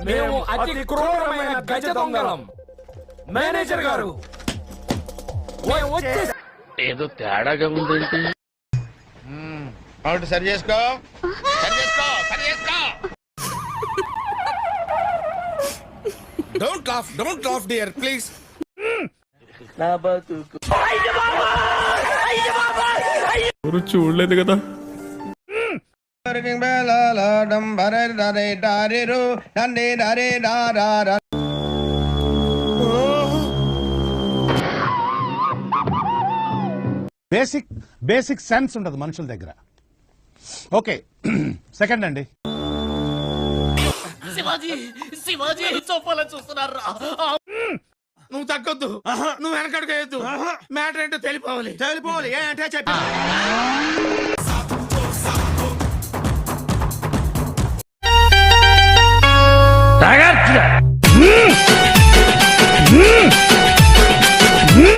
మేము అతి క్రూరమైన గజ దొంగలం. మేనేజర్ గారు మేము వచ్చేసి ఏదో తేడాగా ఉందేంటి? అవును, సరి చేసుకో, సరి చేసుకో, సరి చేసుకో. Don't laugh dear please. నా బతుకు ఎవరు చూడలేదు కదా. బేసిక్ సెన్స్ ఉండదు మనుషుల దగ్గర. ఓకే, సెకండ్ అండి. శివాజీ చొప్పాలని చూస్తున్నారు. నువ్వు తగ్గొద్దు, నువ్వు వెనకడుగేయద్దు. మ్యాటర్ ఏంటో తెలిపోవాలి ఏంటంటే చెప్పి